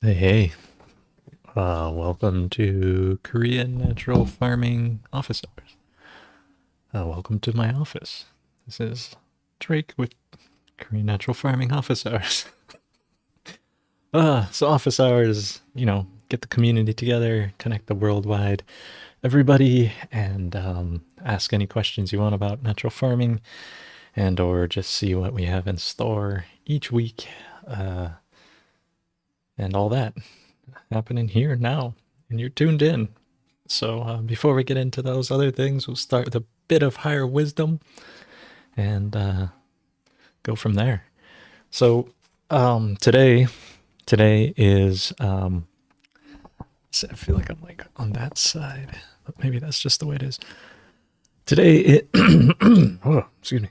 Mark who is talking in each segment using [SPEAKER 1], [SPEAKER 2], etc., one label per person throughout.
[SPEAKER 1] Hey, welcome to Korean Natural Farming Office Hours. Welcome to my office. This is Drake with Korean Natural Farming Office Hours. So office hours, get the community together, connect the worldwide everybody, and ask any questions you want about natural farming, and or just see what we have in store each week, and all that happening here now, and you're tuned in. So before we get into those other things, we'll start with a bit of higher wisdom and go from there. So today is I feel like I'm like on that side, but maybe that's just the way it is. Today it oh, excuse me.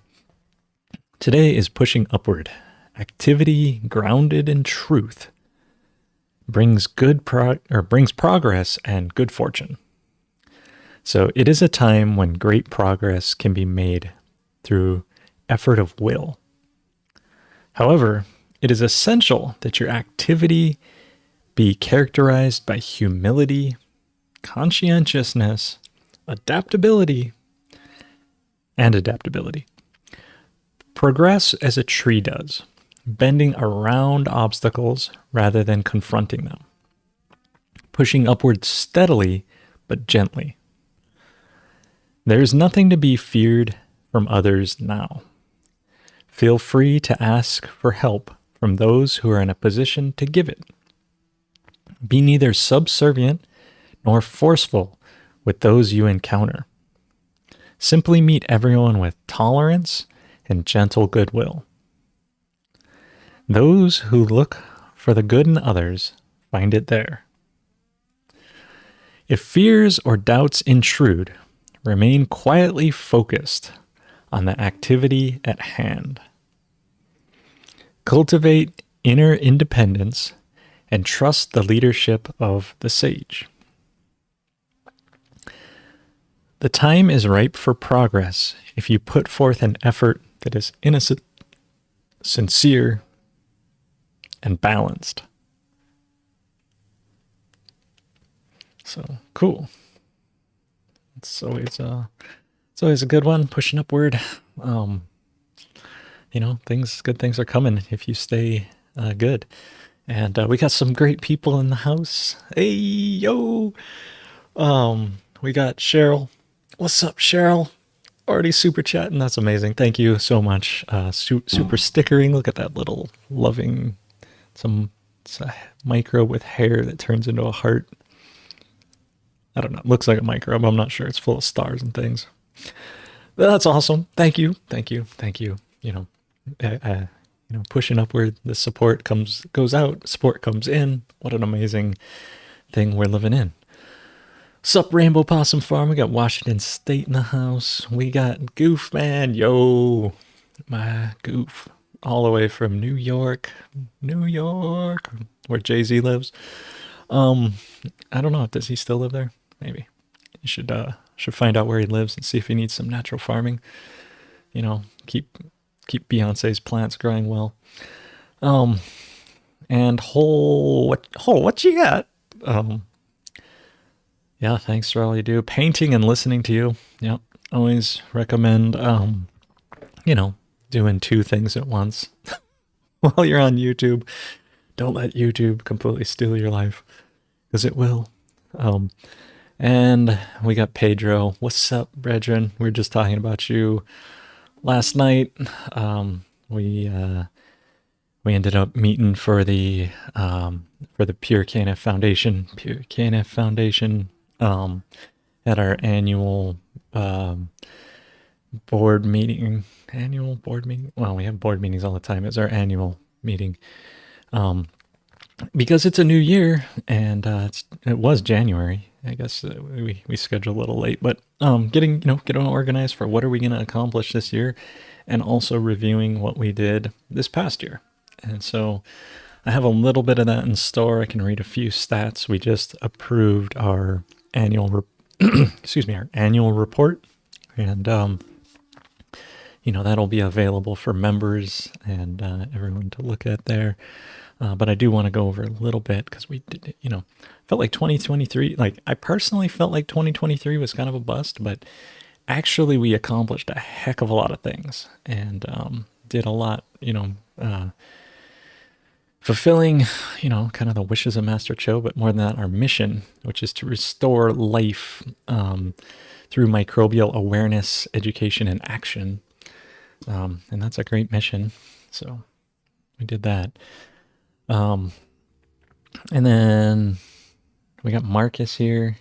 [SPEAKER 1] Today is pushing upward. Activity grounded in truth brings brings progress and good fortune. So it is a time when great progress can be made through effort of will. However, it is essential that your activity be characterized by humility, conscientiousness, adaptability. Progress as a tree does, bending around obstacles rather than confronting them, pushing upward steadily but gently. There is nothing to be feared from others now. Feel free to ask for help from those who are in a position to give it. Be neither subservient nor forceful with those you encounter. Simply meet everyone with tolerance and gentle goodwill. Those who look for the good in others find it there. If fears or doubts intrude, remain quietly focused on the activity at hand. Cultivate inner independence and trust the leadership of the sage. The time is ripe for progress if you put forth an effort that is innocent, sincere, and balanced. So cool. It's always a good one, pushing upward. Good things are coming if you stay good. And we got some great people in the house. Hey yo. We got Cheryl. What's up, Cheryl? Already super chatting. That's amazing. Thank you so much. Super stickering. Look at that little loving, it's a micro with hair that turns into a heart. I don't know. It looks like a microbe. I'm not sure. It's full of stars and things. But that's awesome. Thank you. Pushing upward. The support goes out. Support comes in. What an amazing thing we're living in. Sup, Rainbow Possum Farm. We got Washington State in the house. We got Goof Man. Yo, my Goof, all the way from New York, where Jay-Z lives. I don't know. Does he still live there? Maybe. You should find out where he lives and see if he needs some natural farming. Keep Beyonce's plants growing well. And what you got? Yeah, thanks for all you do. Painting and listening to you. Yep. Always recommend doing two things at once while you're on YouTube. Don't let YouTube completely steal your life, because it will. And we got Pedro. What's up, brethren? We were just talking about you last night. We ended up meeting for the Pure KNF Foundation. At our annual board meeting. Well, we have board meetings all the time. It's our annual meeting. Because it's a new year, and it was January. I guess we scheduled a little late, but getting organized for what are we going to accomplish this year, and also reviewing what we did this past year. And so I have a little bit of that in store. I can read a few stats. We just approved our annual our annual report, and that'll be available for members and everyone to look at there. But I do want to go over a little bit because we did, felt like 2023, like I personally felt like 2023 was kind of a bust, but actually we accomplished a heck of a lot of things and did a lot, fulfilling, kind of the wishes of Master Cho, but more than that, our mission, which is to restore life through microbial awareness, education, and action. And that's a great mission. So we did that. And then we got Marcus here.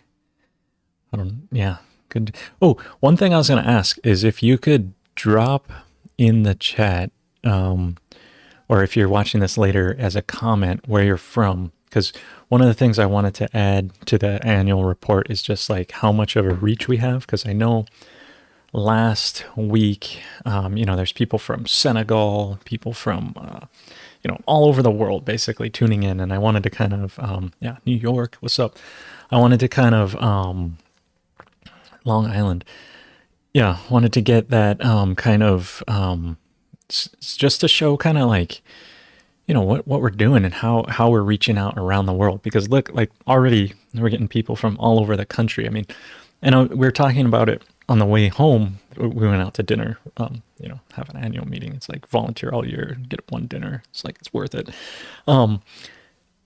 [SPEAKER 1] Yeah, good. Oh, one thing I was going to ask is if you could drop in the chat, or if you're watching this later as a comment where you're from, because one of the things I wanted to add to the annual report is just like how much of a reach we have, because I know last week, there's people from Senegal, people from, all over the world basically tuning in. And I wanted to kind of, New York, what's up? I wanted to kind of, Long Island. Yeah, wanted to get that kind of, just to show kind of like, what we're doing and how we're reaching out around the world. Because look, like already we're getting people from all over the country. I mean, and we were talking about it on the way home. We went out to dinner, have an annual meeting. It's like volunteer all year, get one dinner. It's like, it's worth it.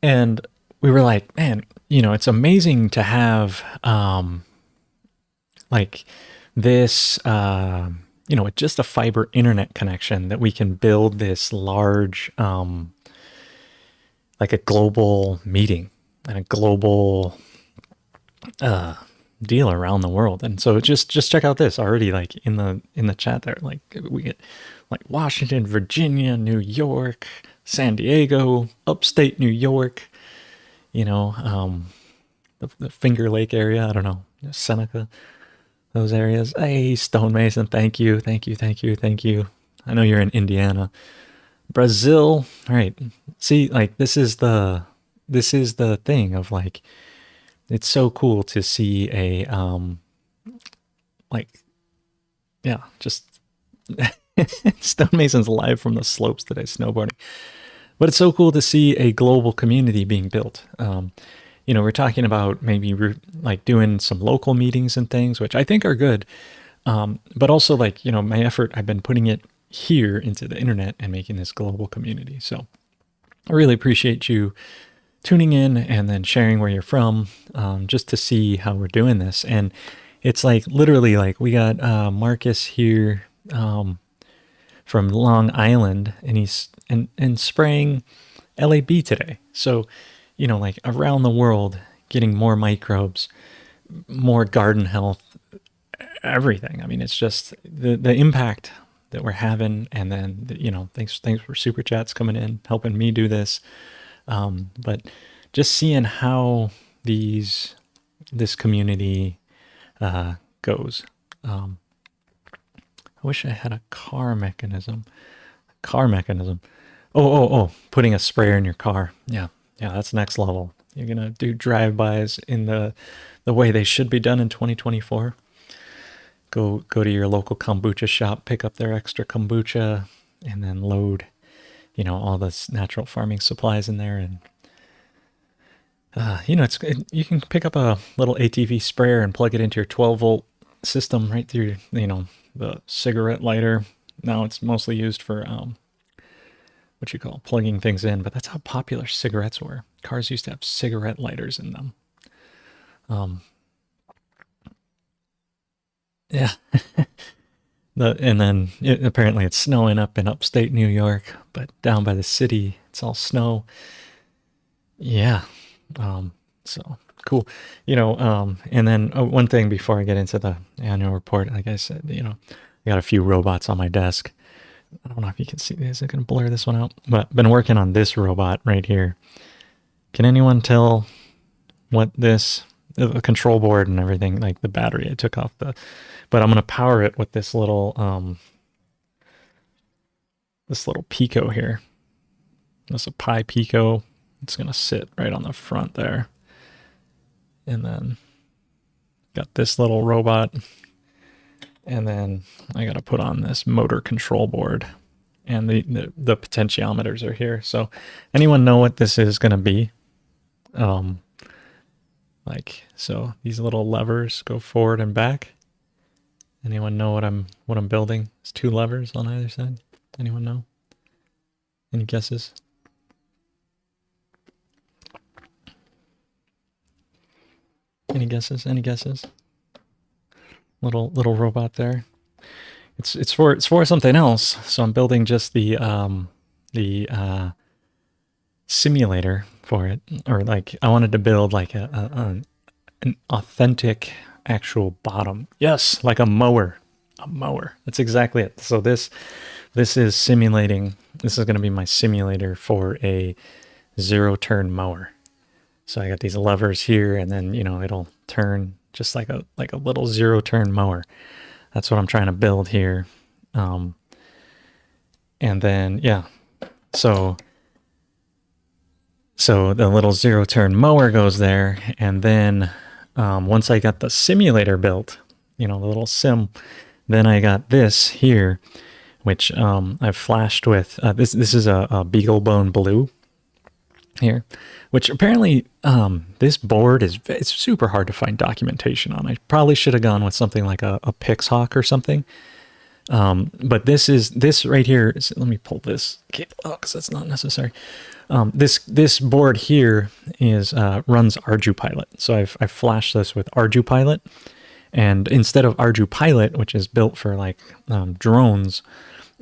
[SPEAKER 1] And we were like, man, it's amazing to have, like this, with just a fiber internet connection that we can build this large, like a global meeting and a global, deal around the world. And so just check out this already, like in the chat there, like we get like Washington, Virginia, New York, San Diego, upstate New York, the Finger Lake area. I don't know, Seneca, those areas. Hey, Stonemason, thank you. I know you're in Indiana. Brazil. All right. See, like this is the thing of like, it's so cool to see a, just Stonemason's live from the slopes today, snowboarding. But it's so cool to see a global community being built. We're talking about maybe like doing some local meetings and things, which I think are good. But also like, my effort, I've been putting it here into the internet and making this global community. So I really appreciate you tuning in and then sharing where you're from, just to see how we're doing this. And it's like literally like we got Marcus here from Long Island, and he's and spraying LAB today. So, like around the world, getting more microbes, more garden health, everything. I mean, it's just the impact that we're having. And then, thanks for super chats coming in, helping me do this. But just seeing how this community goes. I wish I had a car mechanism. Oh, putting a sprayer in your car. Yeah, that's next level. You're gonna do drive-bys in the way they should be done in 2024. Go to your local kombucha shop, pick up their extra kombucha, and then load, all this natural farming supplies in there. And you can pick up a little ATV sprayer and plug it into your 12-volt system right through, the cigarette lighter. Now it's mostly used for what you call plugging things in, but that's how popular cigarettes were. Cars used to have cigarette lighters in them. Yeah. And then apparently it's snowing up in upstate New York, but down by the city, it's all snow. Yeah. So cool. And then one thing before I get into the annual report, like I said, I got a few robots on my desk. I don't know if you can see this. I'm going to blur this one out, but been working on this robot right here. Can anyone tell what the control board and everything, like the battery I took off but I'm going to power it with this little Pico here. That's a Pi Pico. It's going to sit right on the front there. And then got this little robot. And then I got to put on this motor control board. and the potentiometers are here. So anyone know what this is going to be? So these little levers go forward and back. Anyone know what I'm building? It's 2 levers on either side. Anyone know? Any guesses? Any guesses? Any guesses? Little robot there. It's for something else. So I'm building just the simulator for it, or like I wanted to build like an authentic actual bottom. Yes, like a mower. A mower. That's exactly it. So this is simulating. This is going to be my simulator for a 0-turn mower. So I got these levers here, and then it'll turn just like a little 0-turn mower. That's what I'm trying to build here. And then yeah, so the little 0-turn mower goes there, and then once I got the simulator built, the little sim, then I got this here, which I've flashed with. This is a BeagleBone Blue here, which apparently this board it's super hard to find documentation on. I probably should have gone with something like a Pixhawk or something. But this right here is, let me pull this cable out because that's not necessary. This board here is runs ArduPilot. So I've flashed this with ArduPilot, and instead of ArduPilot, which is built for like drones,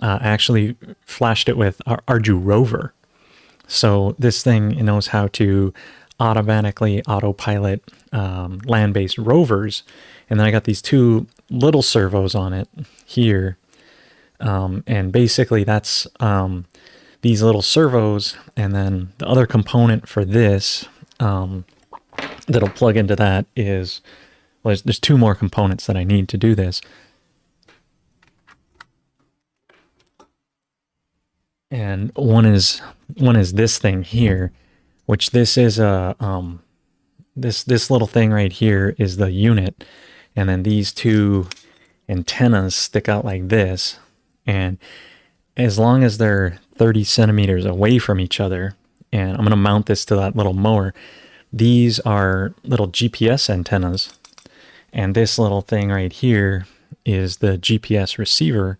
[SPEAKER 1] I actually flashed it with ArduRover. So this thing knows how to automatically autopilot land-based rovers. And then I got these 2 little servos on it here. And basically that's these little servos. And then the other component for this that'll plug into that is, well, there's 2 more components that I need to do this. And one is this thing here, which this is a this little thing right here is the unit, and then these 2 antennas stick out like this, and as long as they're 30 centimeters away from each other, and I'm going to mount this to that little mower, these are little GPS antennas, and this little thing right here is the GPS receiver.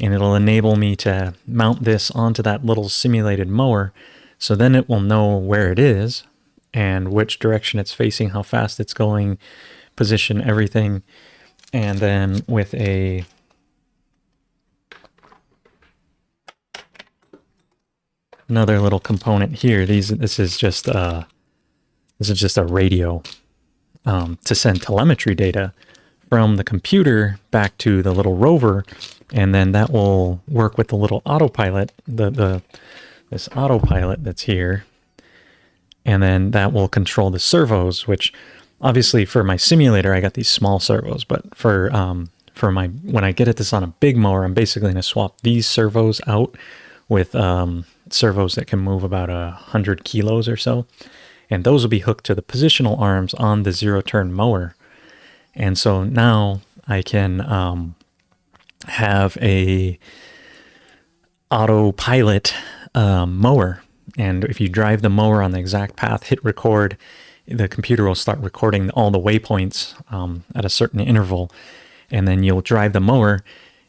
[SPEAKER 1] And it'll enable me to mount this onto that little simulated mower. So then it will know where it is and which direction it's facing, how fast it's going, position, everything. And then with another little component here, this is just a radio to send telemetry data from the computer back to the little rover, and then that will work with the little autopilot, this autopilot that's here, and then that will control the servos, which obviously for my simulator I got these small servos, but for my, when I get at this on a big mower, I'm basically going to swap these servos out with servos that can move about 100 kilos or so, and those will be hooked to the positional arms on the 0-turn mower. And so now I can have a autopilot mower. And if you drive the mower on the exact path, hit record, the computer will start recording all the waypoints at a certain interval. And then you'll drive the mower.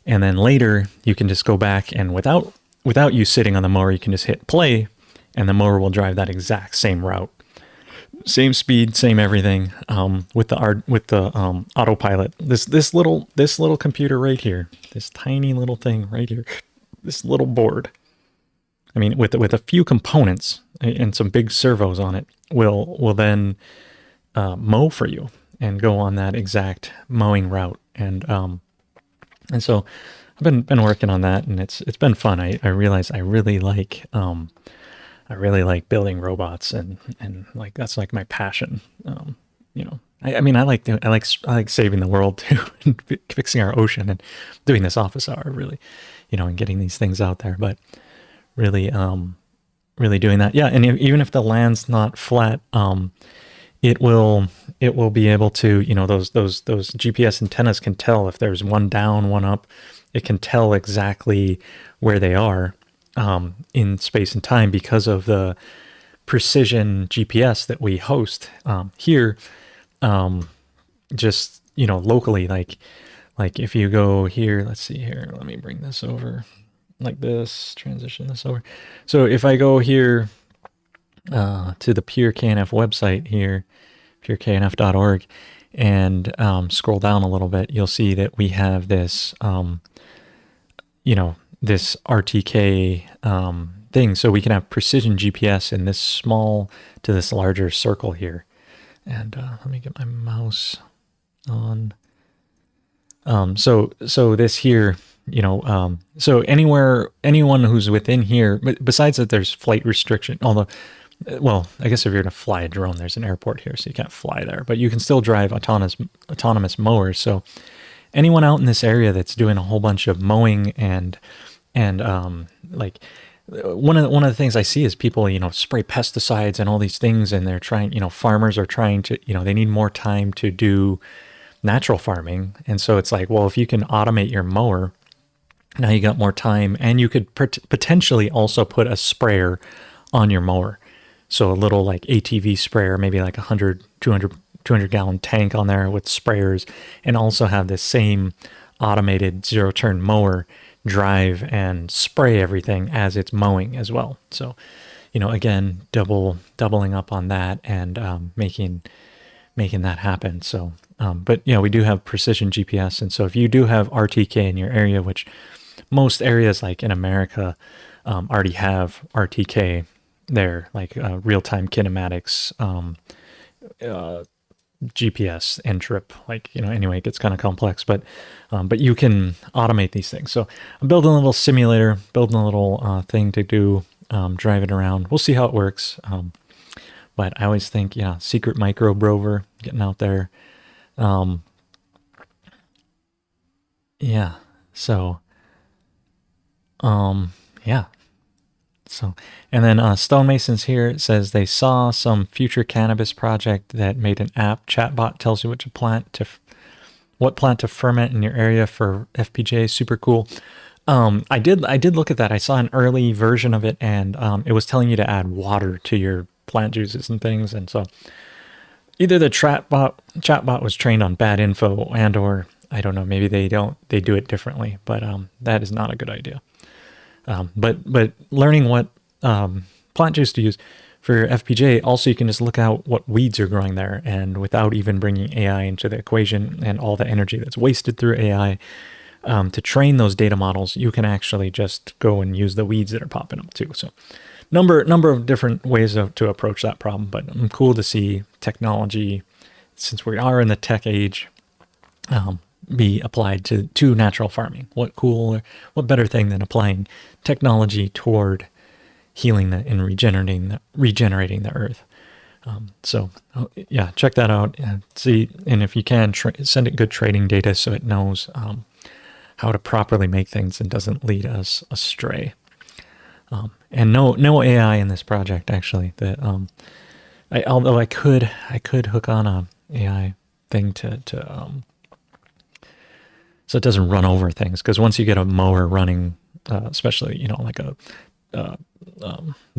[SPEAKER 1] And then later you can just go back, and without you sitting on the mower, you can just hit play, and the mower will drive that exact same route. Same speed, same everything, with the autopilot. This little computer right here, this tiny little thing right here, this little board. I mean, with a few components and some big servos on it, will then mow for you and go on that exact mowing route. And so I've been working on that, and it's been fun. I realize I really like building robots, and like that's like my passion. I mean, I like saving the world too, and fixing our ocean, and doing this office hour really, and getting these things out there. But really, really doing that, yeah. And even if the land's not flat, it will be able to, those GPS antennas can tell if there's one down, one up, it can tell exactly where they are in space and time because of the precision GPS that we host here. Just locally, like if you go here, let's see here, let me bring this over like this, transition this over. So if I go here to the PureKNF website here, pureknf.org, and scroll down a little bit, you'll see that we have this this RTK thing. So we can have precision GPS in this small to this larger circle here. And let me get my mouse on. So this here, so anyone who's within here, but besides that, there's flight restriction. Although, well, I guess if you're going to fly a drone, there's an airport here, so you can't fly there. But you can still drive autonomous mowers. So anyone out in this area that's doing a whole bunch of mowing and like one of the things I see is people, spray pesticides and all these things, and they're trying, farmers are trying to, they need more time to do natural farming. And so it's like, well, if you can automate your mower, now you got more time, and you could potentially also put a sprayer on your mower. So a little like ATV sprayer, maybe like 100, 200 gallon tank on there with sprayers, and also have this same automated zero turn mower drive and spray everything as it's mowing as well. So, again, doubling up on that and making that happen. So, but we do have precision GPS. And so if you do have RTK in your area, which most areas like in America already have RTK there, like real-time kinematics, GPS and trip, anyway, it gets kind of complex, but you can automate these things. So I'm building a little simulator, building a little thing to do, driving around. We'll see how it works. But I always think, secret microbe rover, getting out there. Yeah. So, yeah. So, and then Stonemasons here, it says they saw some future cannabis project that made an app. Chatbot tells you what plant to ferment in your area for FPGA. Super cool. I did look at that. I saw an early version of it, and it was telling you to add water to your plant juices and things. And so either the chatbot was trained on bad info, and or I don't know, maybe they do it differently, but that is not a good idea. But learning what plant juice to use for FPGA, also you can just look out what weeds are growing there, and without even bringing AI into the equation and all the energy that's wasted through AI to train those data models, you can actually just go and use the weeds that are popping up too. So number of different ways to approach that problem, but cool to see technology, since we are in the tech age, be applied to natural farming. What better thing than applying technology toward healing and regenerating the earth. So yeah, check that out and see. And if you can, send it good trading data so it knows how to properly make things and doesn't lead us astray. And no AI in this project, actually. That although I could hook on a AI thing to so it doesn't run over things, because once you get a mower running, especially like a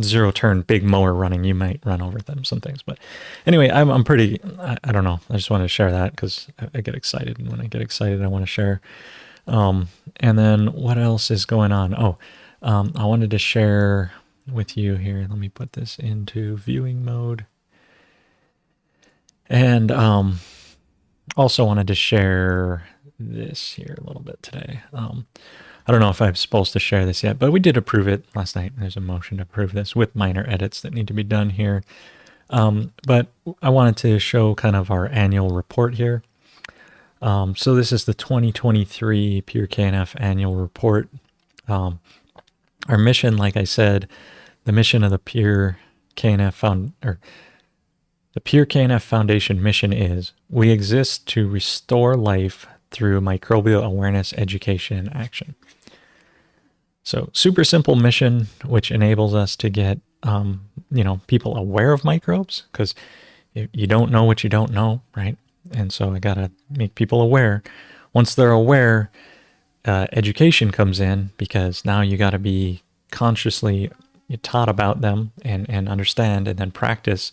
[SPEAKER 1] zero turn big mower running, you might run over some things. But anyway, I'm pretty, I don't know, I just wanted to share that because I get excited, and when I get excited I want to share. And then what else is going on? I wanted to share with you here, let me put this into viewing mode, and also wanted to share this here a little bit today. I don't know if I'm supposed to share this yet, but we did approve it last night. There's a motion to approve this with minor edits that need to be done here. But I wanted to show kind of our annual report here. So this is the 2023 PureKNF annual report. Our mission, like I said, the mission of the PureKNF Foundation mission is: we exist to restore life through microbial awareness, education, and action. So super simple mission, which enables us to get, people aware of microbes, because you don't know what you don't know, right? And so I got to make people aware. Once they're aware, education comes in, because now you got to be consciously taught about them and understand, and then practice,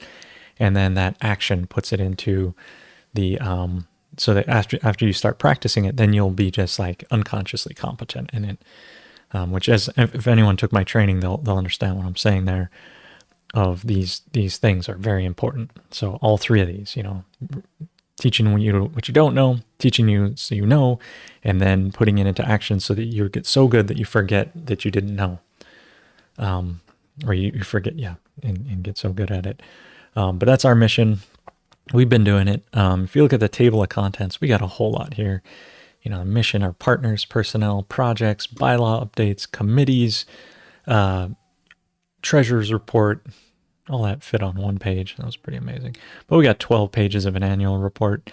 [SPEAKER 1] and then that action puts it into the so that after you start practicing it, then you'll be just like unconsciously competent in it. Which, as if anyone took my training, they'll understand what I'm saying there. Of these things are very important. So all three of these, teaching what you don't know, teaching you so you know, and then putting it into action so that you get so good that you forget that you didn't know, or you forget, and get so good at it. But that's our mission. We've been doing it. If you look at the table of contents, we got a whole lot here. Mission, our partners, personnel, projects, bylaw updates, committees, treasurer's report, all that fit on one page. That was pretty amazing. But we got 12 pages of an annual report,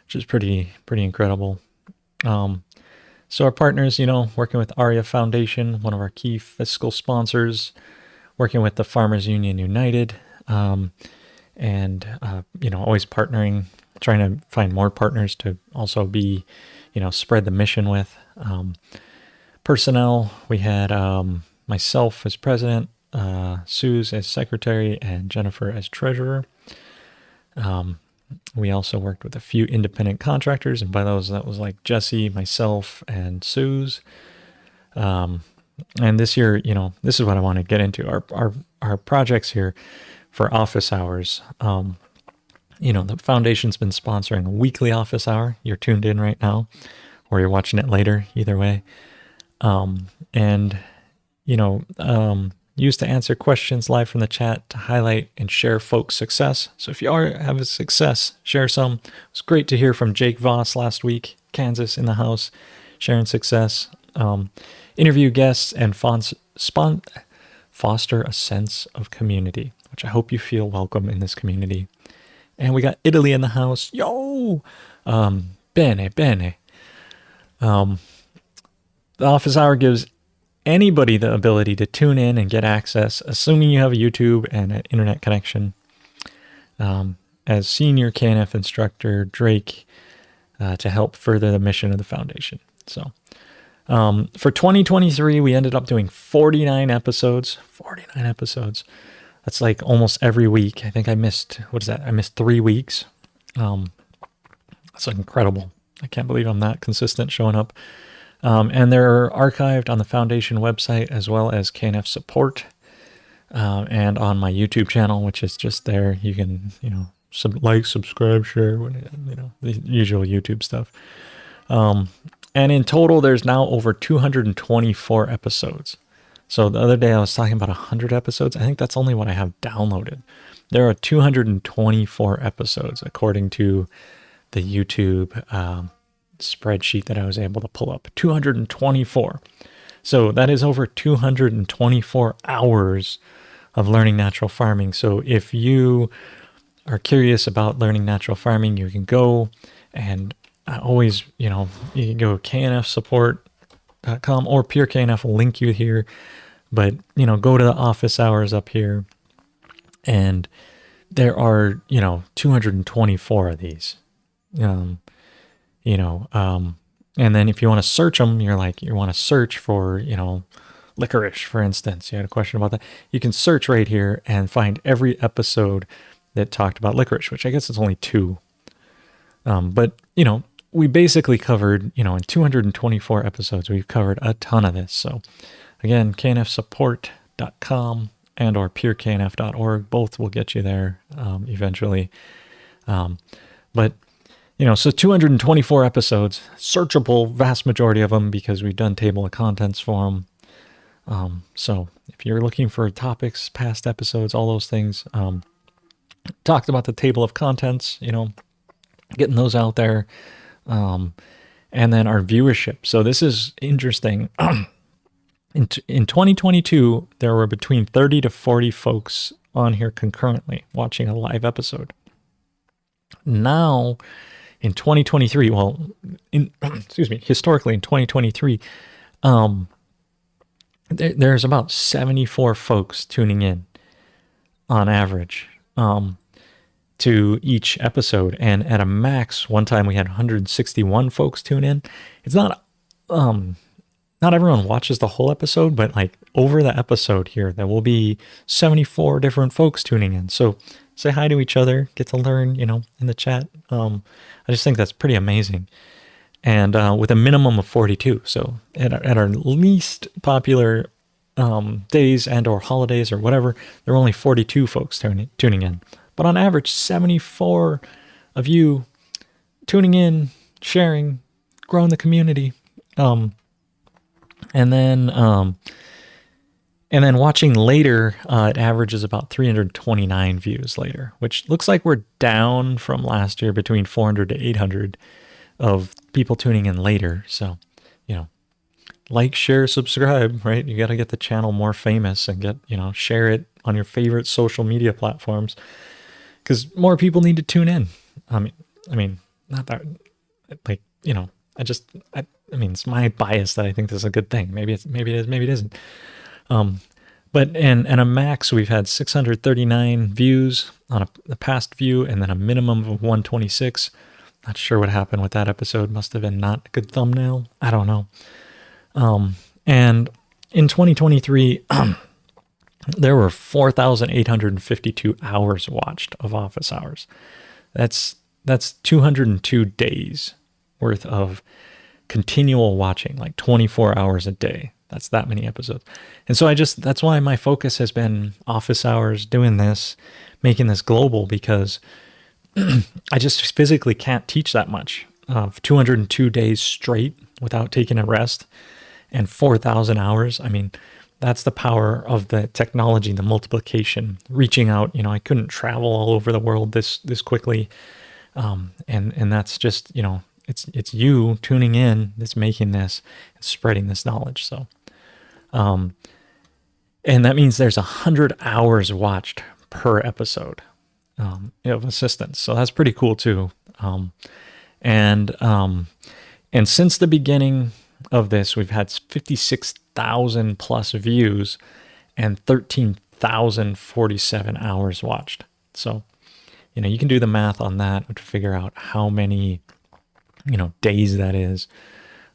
[SPEAKER 1] which is pretty incredible. So our partners, working with ARIA Foundation, one of our key fiscal sponsors, working with the Farmers Union United, and always partnering, trying to find more partners to also be, spread the mission with. Personnel, we had myself as president, Suze as secretary, and Jennifer as treasurer. We also worked with a few independent contractors, and by those, that was like Jesse, myself, and Suze. And this year, this is what I want to get into. Our projects here for office hours. The foundation's been sponsoring a weekly office hour. You're tuned in right now, or you're watching it later, either way. Used to answer questions live from the chat, to highlight and share folks' success. So if you have a success, share some. It was great to hear from Jake Voss last week, Kansas in the house, sharing success. Interview guests and foster a sense of community, which I hope you feel welcome in this community. And we got Italy in the house. Yo! Bene. The office hour gives anybody the ability to tune in and get access, assuming you have a YouTube and an internet connection. As senior KNF instructor, Drake, to help further the mission of the foundation. So for 2023, we ended up doing 49 episodes. 49 episodes. That's like almost every week. I think I missed, I missed 3 weeks. That's incredible. I can't believe I'm that consistent showing up. And they're archived on the foundation website, as well as KNF support, and on my YouTube channel, which is just there. You can, subscribe, share, the usual YouTube stuff. And in total, there's now over 224 episodes. So the other day I was talking about 100 episodes. I think that's only what I have downloaded. There are 224 episodes, according to the YouTube spreadsheet that I was able to pull up. 224. So that is over 224 hours of learning natural farming. So if you are curious about learning natural farming, you can go and always, you can go knfsupport.com, or Pure KNF will link you here. But, go to the office hours up here, and there are, 224 of these. And then if you want to search them, you want to search for, licorice, for instance. You had a question about that. You can search right here and find every episode that talked about licorice, which I guess it's only 2. But, we basically covered, in 224 episodes, we've covered a ton of this. So again, knfsupport.com and or pureknf.org, both will get you there eventually. But so 224 episodes, searchable, vast majority of them, because we've done table of contents for them. So if you're looking for topics, past episodes, all those things, talked about the table of contents, getting those out there. And then our viewership. So this is interesting. In 2022, there were between 30 to 40 folks on here concurrently watching a live episode. Now, in 2023, historically in 2023, there's about 74 folks tuning in on average to each episode. And at a max, one time we had 161 folks tune in. It's not not everyone watches the whole episode, but like over the episode here, there will be 74 different folks tuning in. So say hi to each other, get to learn, in the chat. I just think that's pretty amazing. And with a minimum of 42. So at our least popular days and or holidays or whatever, there are only 42 folks tuning in. But on average, 74 of you tuning in, sharing, growing the community. And then watching later, it averages about 329 views later, which looks like we're down from last year between 400 to 800 of people tuning in later. So, like, share, subscribe, right? You got to get the channel more famous and share it on your favorite social media platforms because more people need to tune in. I mean, not that, like, I mean, it's my bias that I think this is a good thing. Maybe it is, maybe it isn't. But and a max, we've had 639 views on a past view, and then a minimum of 126. Not sure what happened with that episode. Must have been not a good thumbnail. I don't know. And in 2023, there were 4,852 hours watched of Office Hours. That's 202 days worth of continual watching, like 24 hours a day. That's that many episodes. And so that's why my focus has been Office Hours, doing this, making this global, because I just physically can't teach that much of 202 days straight without taking a rest and 4,000 hours. I mean, that's the power of the technology, the multiplication, reaching out. I couldn't travel all over the world this quickly. And that's just, it's you tuning in that's making this and spreading this knowledge. So, and that means there's 100 hours watched per episode of assistance. So that's pretty cool too. And since the beginning of this, we've had 56,000 plus views and 13,047 hours watched. So, you can do the math on that to figure out how many, days that is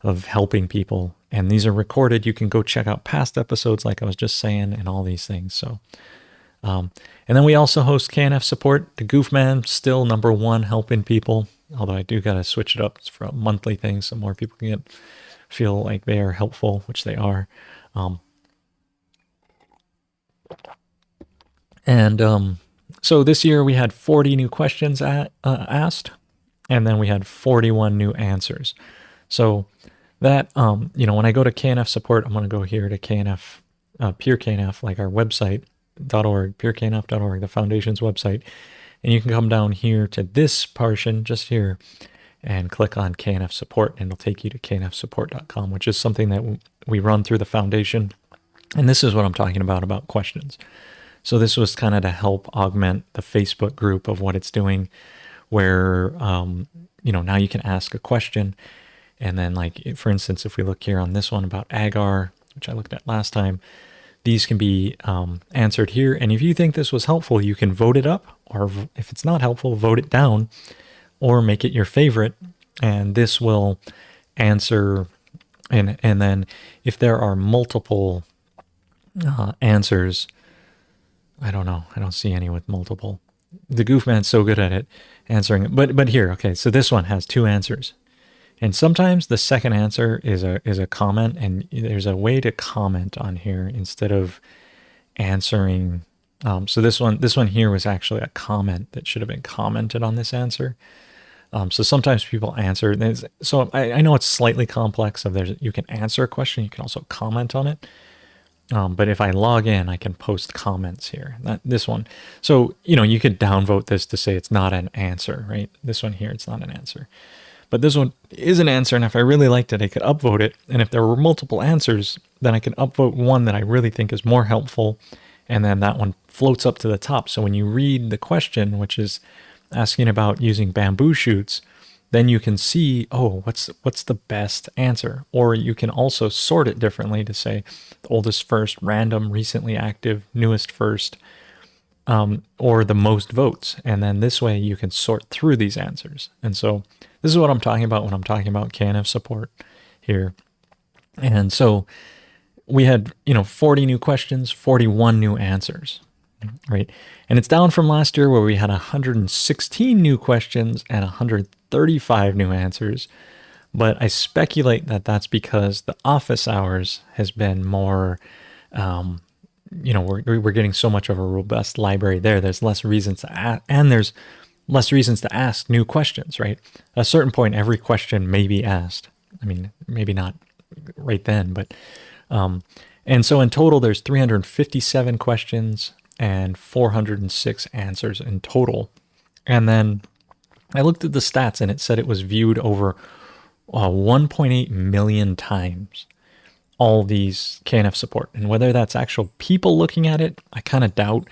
[SPEAKER 1] of helping people. And these are recorded. You can go check out past episodes, like I was just saying, and all these things. So, and then we also host KNF Support. The Goofman, still #1 helping people. Although I do got to switch it up for a monthly thing so more people can feel like they are helpful, which they are. So this year we had 40 new questions asked, and then we had 41 new answers. So that, when I go to KNF Support, I'm going to go here to KNF, Pure KNF, like our website.org, pureknf.org, the foundation's website. And you can come down here to this portion, just here, and click on KNF Support, and it'll take you to knfsupport.com, which is something that we run through the foundation. And this is what I'm talking about questions. So this was kind of to help augment the Facebook group of what it's doing, where, now you can ask a question. And then, like, for instance, if we look here on this one about agar, which I looked at last time, these can be answered here. And if you think this was helpful, you can vote it up, or if it's not helpful, vote it down, or make it your favorite. And this will answer. And then if there are multiple answers, I don't know. I don't see any with multiple. The Goofman's so good at it, answering it. But here, okay, so this one has 2 answers. And sometimes the second answer is a comment, and there's a way to comment on here instead of answering. So this one here was actually a comment that should have been commented on this answer. So sometimes people answer. So I know it's slightly complex. You can answer a question, you can also comment on it. But if I log in, I can post comments here. This one. So, you could downvote this to say it's not an answer, right? This one here, it's not an answer. But this one is an answer, and if I really liked it, I could upvote it. And if there were multiple answers, then I can upvote one that I really think is more helpful, and then that one floats up to the top. So when you read the question, which is asking about using bamboo shoots, then you can see, oh, what's the best answer? Or you can also sort it differently to say the oldest first, random, recently active, newest first, or the most votes. And then this way you can sort through these answers. And so this is what I'm talking about when I'm talking about KNF Support here. And so we had, 40 new questions, 41 new answers, right? And it's down from last year where we had 116 new questions and 135 new answers. But I speculate that that's because the office hours has been more, we're getting so much of a robust library there. There's less reasons to ask, and there's less reasons to ask new questions, right? At a certain point, every question may be asked. I mean, maybe not right then, but and so in total, there's 357 questions and 406 answers in total. And then I looked at the stats and it said it was viewed over 1.8 million times, all these KNF support. And whether that's actual people looking at it, I kind of doubt,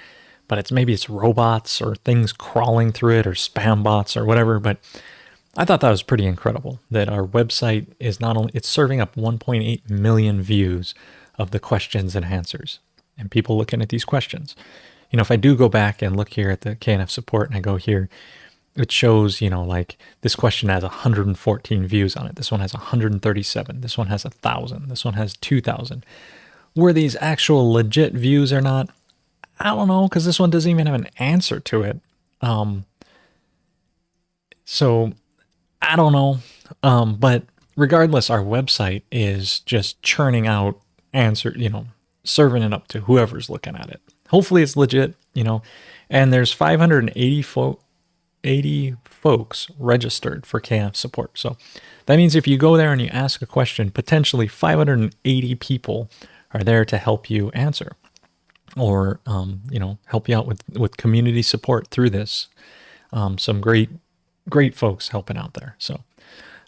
[SPEAKER 1] but maybe it's robots or things crawling through it or spam bots or whatever. But I thought that was pretty incredible that our website is not only, it's serving up 1.8 million views of the questions and answers and people looking at these questions. If I do go back and look here at the KNF support and I go here, it shows, like this question has 114 views on it. This one has 137. This one has 1,000. This one has 2,000. Were these actual legit views or not? I don't know, because this one doesn't even have an answer to it. So I don't know. But regardless, our website is just churning out answer, serving it up to whoever's looking at it. Hopefully it's legit, and there's 580 folks registered for KNF support. So that means if you go there and you ask a question, potentially 580 people are there to help you answer or, help you out with community support through this. Some great folks helping out there. So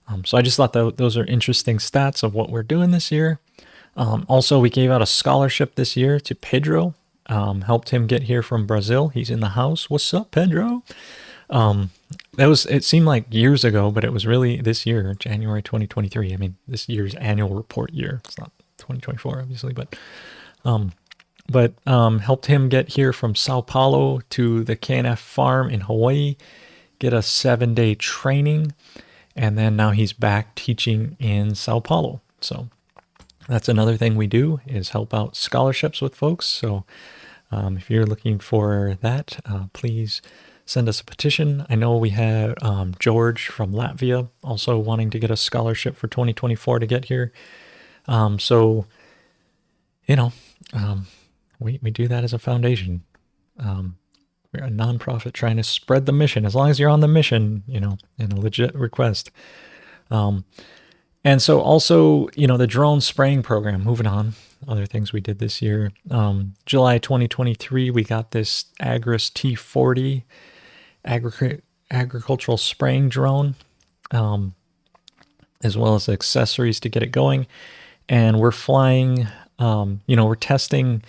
[SPEAKER 1] I just thought that those are interesting stats of what we're doing this year. Also, we gave out a scholarship this year to Pedro. Helped him get here from Brazil. He's in the house. What's up, Pedro? It seemed like years ago, but it was really this year, January 2023. I mean, this year's annual report year. It's not 2024, obviously, but helped him get here from Sao Paulo to the KNF farm in Hawaii, get a 7-day training, and then now he's back teaching in Sao Paulo. So that's another thing we do is help out scholarships with folks. So if you're looking for that, please send us a petition. I know we had George from Latvia also wanting to get a scholarship for 2024 to get here. We do that as a foundation. We're a nonprofit trying to spread the mission. As long as you're on the mission, and a legit request. And so also, the drone spraying program, moving on, other things we did this year. July 2023, we got this Agris T40 agricultural spraying drone, as well as accessories to get it going. And we're flying, we're testing,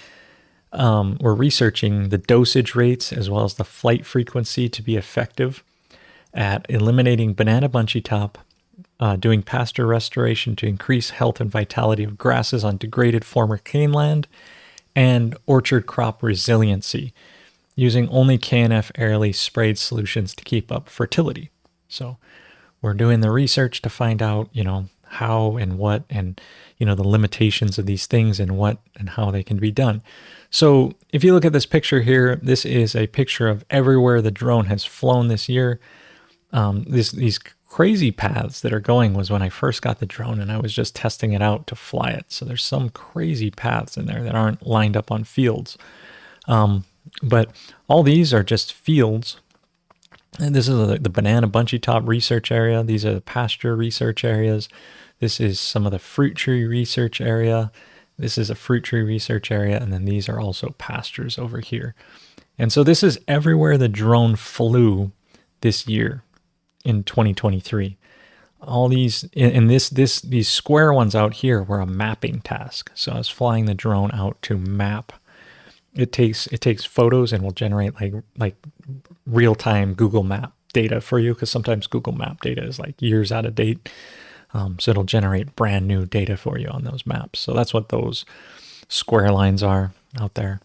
[SPEAKER 1] we're researching the dosage rates as well as the flight frequency to be effective at eliminating banana bunchy top, doing pasture restoration to increase health and vitality of grasses on degraded former cane land, and orchard crop resiliency, using only KNF airly sprayed solutions to keep up fertility. So we're doing the research to find out, how and what, and, the limitations of these things and what and how they can be done. So if you look at this picture here, this is a picture of everywhere the drone has flown this year. These crazy paths that are going was when I first got the drone and I was just testing it out to fly it. So there's some crazy paths in there that aren't lined up on fields. But all these are just fields. And this is the banana bunchy top research area. These are the pasture research areas. This is some of the fruit tree research area. This is a fruit tree research area. And then these are also pastures over here. And so this is everywhere the drone flew this year in 2023. All these, and these square ones out here were a mapping task. So I was flying the drone out to map. It takes photos and will generate like real-time Google Map data for you, because sometimes Google Map data is like years out of date. So it'll generate brand new data for you on those maps. So that's what those square lines are out there.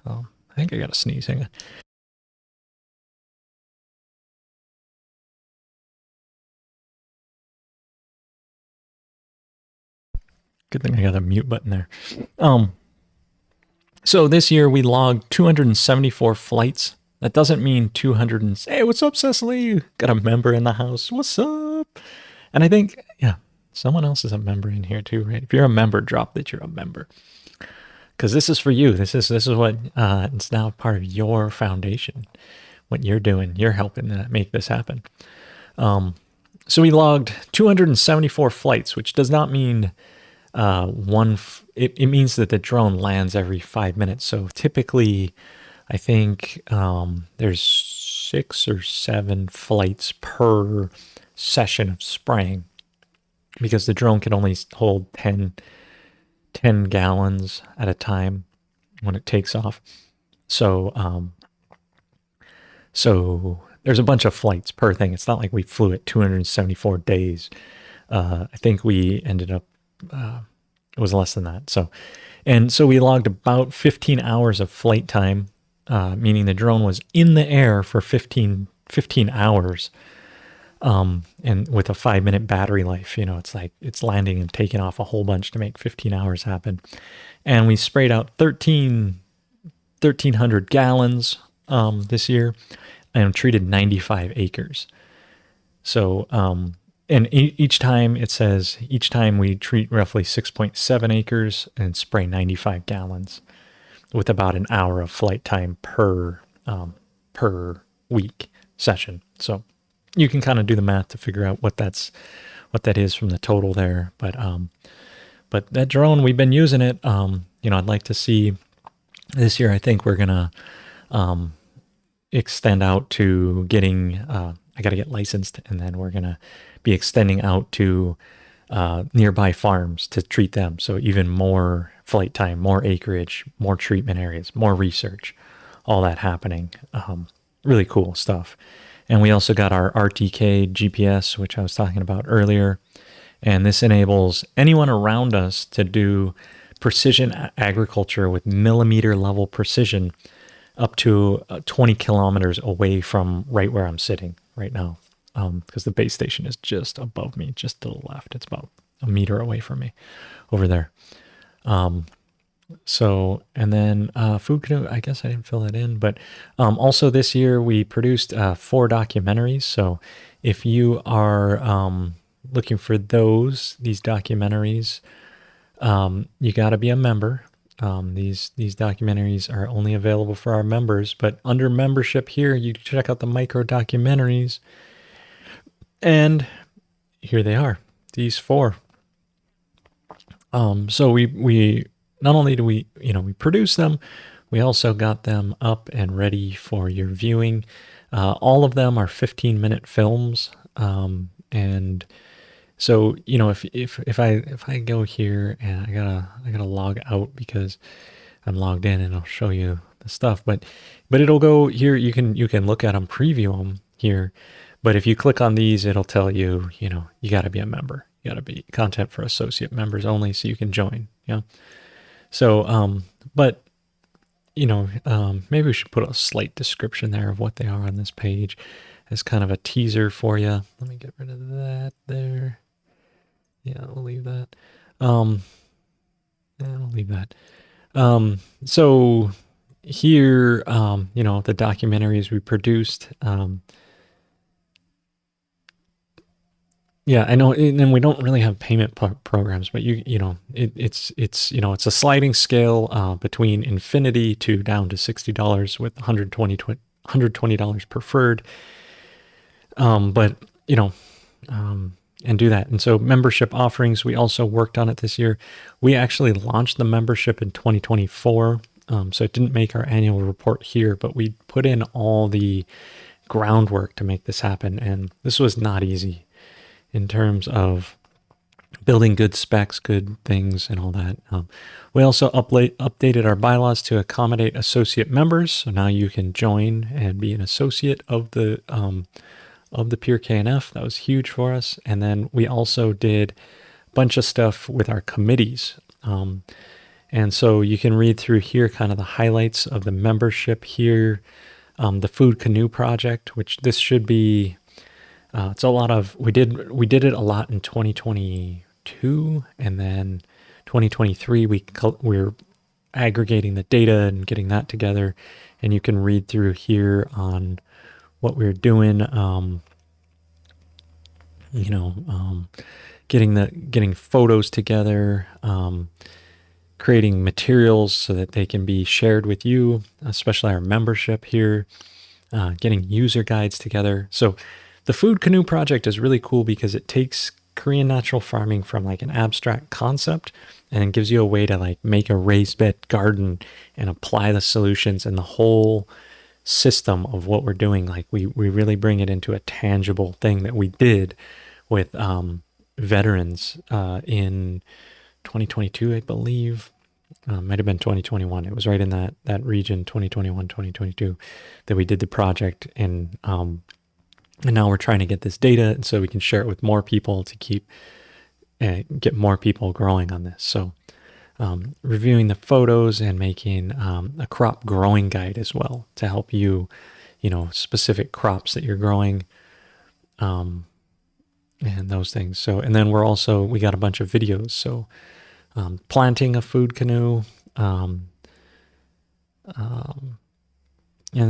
[SPEAKER 1] I think I got a sneeze. Hang on. Good thing I got a mute button there. So this year we logged 274 flights. That doesn't mean 200 and hey, what's up, Cecily? Got a member in the house. What's up? And I think, yeah, someone else is a member in here too, right? If you're a member, drop that you're a member. Because this is for you. This is what it's now part of your foundation. What you're doing, you're helping to make this happen. So we logged 274 flights, which does not mean it means that the drone lands every 5 minutes. So typically, I think there's 6 or 7 flights per session of spraying, because the drone can only hold 10 gallons at a time when it takes off. So there's a bunch of flights per thing. It's not like we flew it 274 days. I think we ended up, it was less than that. So we logged about 15 hours of flight time, meaning the drone was in the air for 15 hours. And with a 5-minute battery life, it's like it's landing and taking off a whole bunch to make 15 hours happen. And we sprayed out 1,300 gallons this year and treated 95 acres. So, and each time it says, each time we treat roughly 6.7 acres and spray 95 gallons with about an hour of flight time per week session. So you can kind of do the math to figure out what that is from the total there. But that drone, we've been using it. I'd like to see this year. I think we're gonna extend out to getting. I got to get licensed, and then we're gonna be extending out to nearby farms to treat them. So even more flight time, more acreage, more treatment areas, more research, all that happening. Really cool stuff. And we also got our RTK GPS, which I was talking about earlier. And this enables anyone around us to do precision agriculture with millimeter level precision up to 20 kilometers away from right where I'm sitting right now. Because the base station is just above me, just to the left. It's about a meter away from me over there. And then Food Canoe, I guess I didn't fill that in, but also this year we produced 4 documentaries. So if you are looking for these documentaries, you got to be a member. These documentaries are only available for our members, but under membership here, you check out the micro documentaries, and here they are, these 4. So we not only do we produce them, we also got them up and ready for your viewing. All of them are 15-minute films. And so, if I go here and I gotta log out because I'm logged in, and I'll show you the stuff, but it'll go here. You can look at them, preview them here. But if you click on these, it'll tell you, you got to be a member. You got to be content for associate members only, so you can join. Yeah. So, maybe we should put a slight description there of what they are on this page as kind of a teaser for you. Let me get rid of that there. Yeah, I'll leave that. I'll leave that. So here, the documentaries we produced. Yeah, I know, and we don't really have payment programs, but it's a sliding scale between infinity to down to $60 with $120 preferred. And do that. And so membership offerings, we also worked on it this year. We actually launched the membership in 2024. So it didn't make our annual report here, but we put in all the groundwork to make this happen. And this was not easy in terms of building good specs, good things, and all that. We also updated our bylaws to accommodate associate members. So now you can join and be an associate of the Pure KNF. That was huge for us. And then we also did a bunch of stuff with our committees. And so you can read through here kind of the highlights of the membership here. The Food Canoe project, which this should be, it's a lot of, we did it a lot in 2022 and then 2023, we're aggregating the data and getting that together, and you can read through here on what we're doing. Getting photos together, creating materials so that they can be shared with you, especially our membership here, getting user guides together. So the Food Canoe project is really cool because it takes Korean natural farming from like an abstract concept and it gives you a way to like make a raised bed garden and apply the solutions and the whole system of what we're doing. Like we really bring it into a tangible thing that we did with veterans in 2022, I believe. Might have been 2021. It was right in that region, 2021, 2022, that we did the project. And now we're trying to get this data and so we can share it with more people to get more people growing on this. So reviewing the photos and making a crop growing guide as well to help you, specific crops that you're growing, and those things. So, and then we got a bunch of videos. So planting a food canoe, and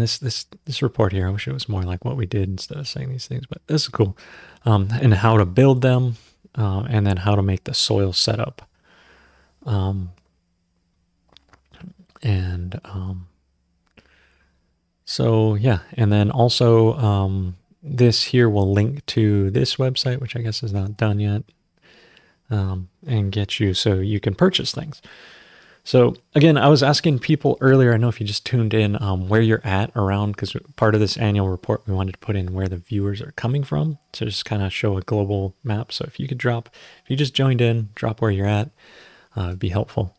[SPEAKER 1] this report here, I wish it was more like what we did instead of saying these things, but this is cool. And how to build them, and then how to make the soil setup. So yeah, and then also this here will link to this website, which I guess is not done yet, and get you so you can purchase things. So again, I was asking people earlier, I know if you just tuned in, where you're at around, because part of this annual report, we wanted to put in where the viewers are coming from to just kind of show a global map. So if you just joined in, drop where you're at, it'd be helpful.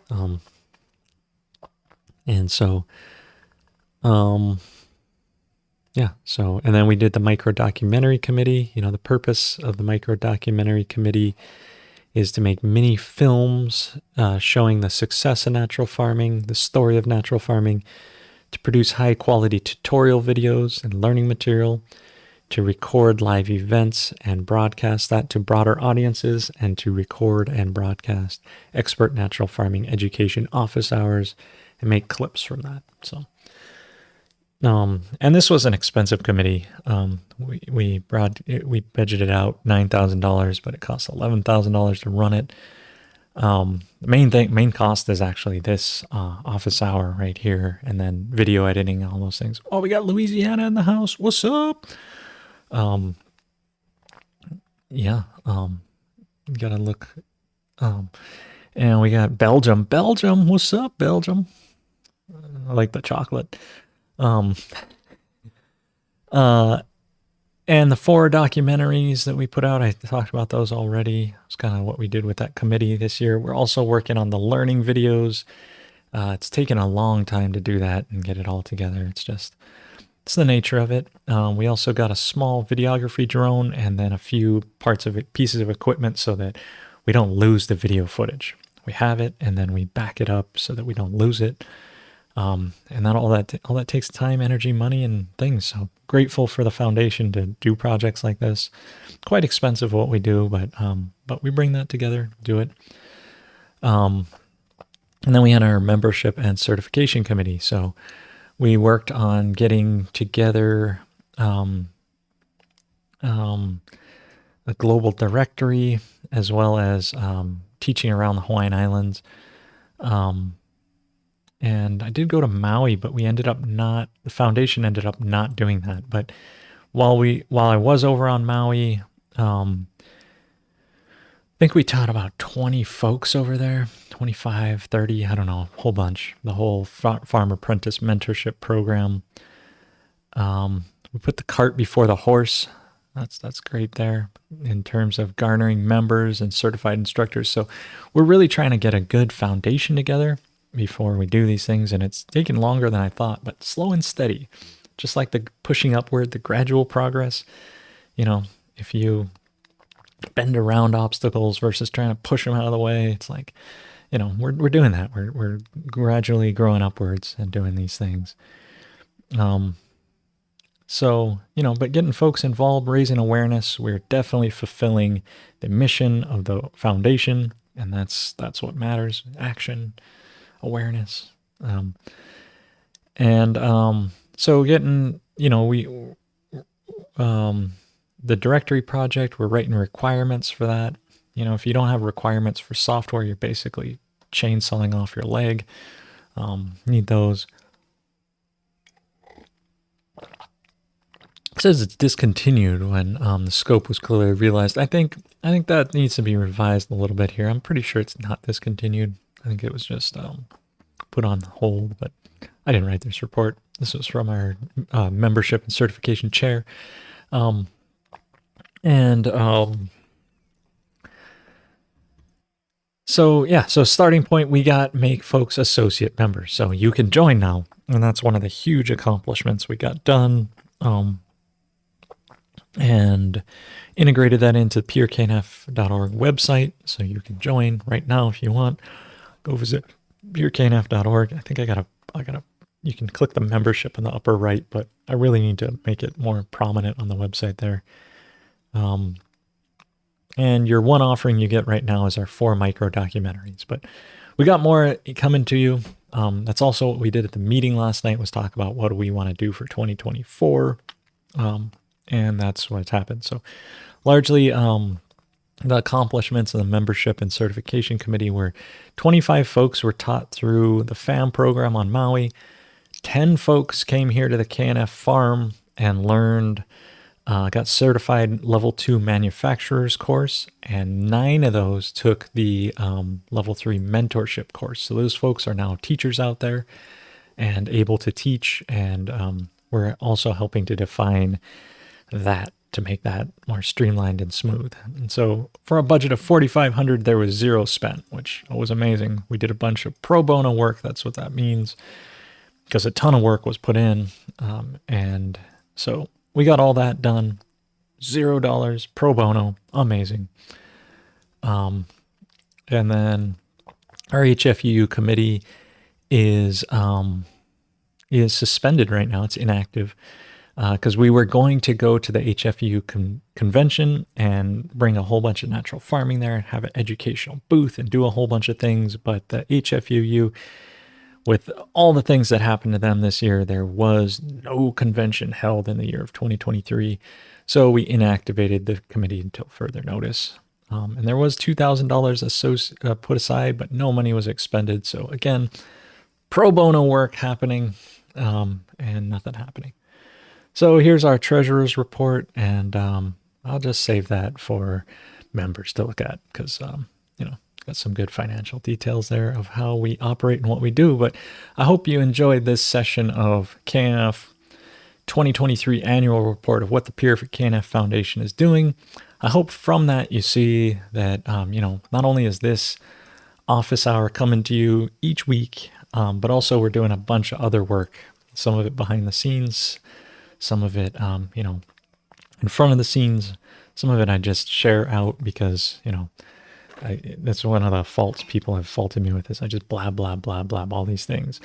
[SPEAKER 1] And then we did the micro documentary committee. The purpose of the micro documentary committee is to make mini films showing the success of natural farming, the story of natural farming, to produce high quality tutorial videos and learning material, to record live events and broadcast that to broader audiences, and to record and broadcast expert natural farming education office hours and make clips from that. So, and this was an expensive committee. We budgeted out $9,000, but it costs $11,000 to run it. The main cost is actually this office hour right here, and then video editing, all those things. Oh, we got Louisiana in the house. What's up? Gotta look. And we got Belgium. Belgium, what's up, Belgium? I like the chocolate. And the 4 documentaries that we put out, I talked about those already. It's kind of what we did with that committee this year. We're also working on the learning videos. It's taken a long time to do that and get it all together. It's the nature of it. We also got a small videography drone and then a few pieces of equipment so that we don't lose the video footage. We have it and then we back it up so that we don't lose it. And then all that takes time, energy, money, and things. So grateful for the foundation to do projects like this. Quite expensive what we do, but we bring that together, do it. And then we had our membership and certification committee. So we worked on getting together a global directory as well as teaching around the Hawaiian Islands. And I did go to Maui, but the foundation ended up not doing that. But while I was over on Maui, I think we taught about 20 folks over there, 25, 30, I don't know, a whole bunch, the whole farm apprentice mentorship program. We put the cart before the horse. That's great there in terms of garnering members and certified instructors. So we're really trying to get a good foundation together before we do these things, and it's taken longer than I thought, but slow and steady, just like the pushing upward, the gradual progress. If you bend around obstacles versus trying to push them out of the way, it's like, we're doing that. We're gradually growing upwards and doing these things. But getting folks involved, raising awareness, we're definitely fulfilling the mission of the foundation and that's what matters. Action, awareness. So getting, the directory project, we're writing requirements for that. If you don't have requirements for software, you're basically chainsawing off your leg. Need those. It says it's discontinued when the scope was clearly realized. I think that needs to be revised a little bit here. I'm pretty sure it's not discontinued. I think it was just put on hold, but I didn't write this report. This was from our membership and certification chair. So starting point, we got make folks associate members. So you can join now. And that's one of the huge accomplishments we got done. And integrated that into the pureknf.org website. So you can join right now if you want. Go visit pureknf.org. I think you can click the membership in the upper right, but I really need to make it more prominent on the website there. And your one offering you get right now is our 4 micro documentaries, but we got more coming to you. That's also what we did at the meeting last night, was talk about what do we want to do for 2024. And that's what's happened. So largely, the accomplishments of the membership and certification committee were 25 folks were taught through the FAM program on Maui. 10 folks came here to the KNF farm and learned, got certified level 2 manufacturers course, and 9 of those took the level 3 mentorship course. So those folks are now teachers out there and able to teach, and we're also helping to define that to make that more streamlined and smooth. And so for a budget of $4,500, there was 0 spent, which was amazing. We did a bunch of pro bono work. That's what that means, because a ton of work was put in. And so we got all that done. $0 pro bono. Amazing. And then our HFUU committee is suspended right now. It's inactive. Because we were going to go to the HFU convention and bring a whole bunch of natural farming there and have an educational booth and do a whole bunch of things. But the HFUU, with all the things that happened to them this year, there was no convention held in the year of 2023. So we inactivated the committee until further notice. And there was $2,000 put aside, but no money was expended. So again, pro bono work happening and nothing happening. So here's our treasurer's report, and I'll just save that for members to look at, because, got some good financial details there of how we operate and what we do. But I hope you enjoyed this session of KNF 2023 annual report of what the Pure KNF Foundation is doing. I hope from that you see that, not only is this office hour coming to you each week, but also we're doing a bunch of other work, some of it behind the scenes, some of it, in front of the scenes. Some of it I just share out because, that's one of the faults people have faulted me with, is I just blab, blab, blab, blab, all these things.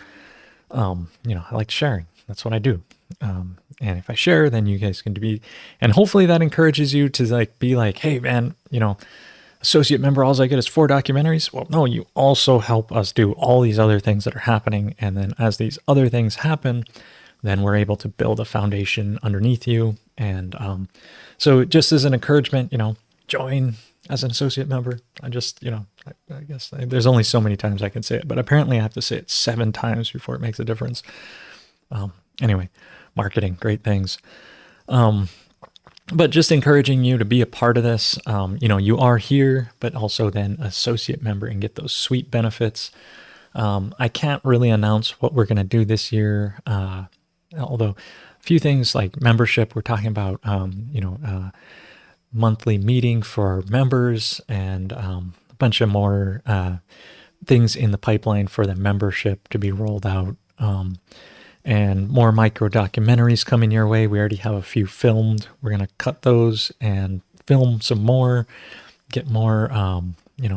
[SPEAKER 1] I like sharing. That's what I do. And if I share, then you guys can be, and hopefully that encourages you to be like, hey man, associate member, all I get is 4 documentaries. Well, no, you also help us do all these other things that are happening. And then as these other things happen, then we're able to build a foundation underneath you. And so just as an encouragement, join as an associate member. I just, I guess there's only so many times I can say it, but apparently I have to say it 7 times before it makes a difference. Anyway, marketing, great things. But just encouraging you to be a part of this. You are here, but also then associate member and get those sweet benefits. I can't really announce what we're going to do this year. Although a few things like membership, we're talking about, monthly meeting for our members, and a bunch of more things in the pipeline for the membership to be rolled out. And more micro documentaries coming your way. We already have a few filmed. We're going to cut those and film some more, get more,